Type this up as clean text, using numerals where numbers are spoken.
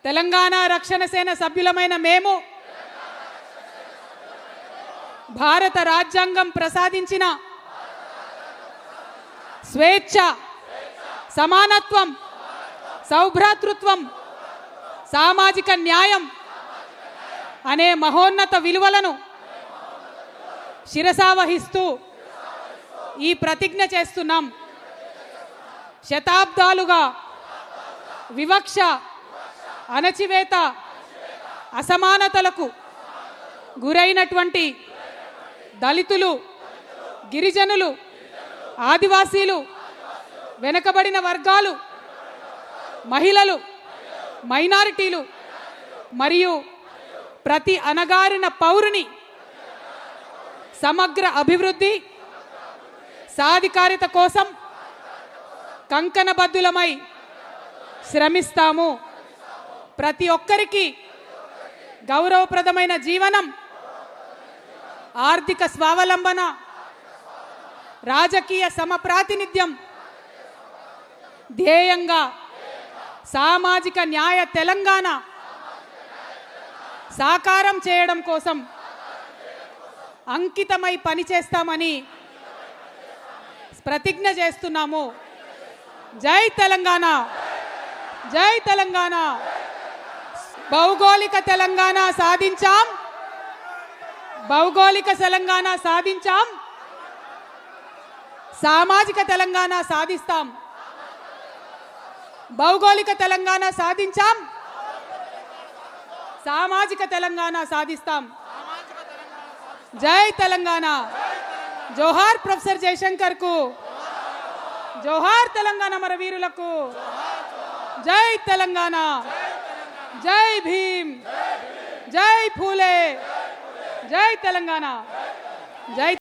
తెలంగాణ రక్షణ సేన సభ్యులమైన మేము భారత రాజ్యాంగం ప్రసాదించిన స్వేచ్ఛ, సమానత్వం, సౌభ్రాతృత్వం, సామాజిక న్యాయం అనే మహోన్నత విలువలను శిరసావహిస్తూ ఈ ప్రతిజ్ఞ చేస్తున్నాం. శతాబ్దాలుగా వివక్ష, అణచివేత, అసమానతలకు గురైనటువంటి దళితులు, గిరిజనులు, ఆదివాసీలు, వెనుకబడిన వర్గాలు, మహిళలు, మైనారిటీలు మరియు ప్రతి అణగారిన పౌరుని సమగ్ర అభివృద్ధి, సాధికారిత కోసం కంకణబద్ధులమై శ్రమిస్తాము. ప్రతి ఒక్కరికి గౌరవప్రదమైన జీవనం, ఆర్థిక స్వావలంబన, రాజకీయ సమప్రాతినిధ్యం ధ్యేయంగా సామాజిక న్యాయ తెలంగాణ సాకారం చేయడం కోసం అంకితమై పనిచేస్తామని ప్రతిజ్ఞ చేస్తున్నాము. జై తెలంగాణ, జై తెలంగాణ. భౌగోళిక తెలంగాణ సాధించాం, భౌగోళిక తెలంగాణ సాధించాం, సామాజిక తెలంగాణ సాధిస్తాం. భౌగోళిక తెలంగాణ సాధించాం, సామాజిక తెలంగాణ సాధిస్తాం. జై తెలంగాణ. జోహార్ ప్రొఫెసర్ జయశంకర్ కు, జోహార్ తెలంగాణ మరవీరులకు. జై తెలంగాణ, జై భీమ్, జై ఫూలే, జై తెలంగాణ, జై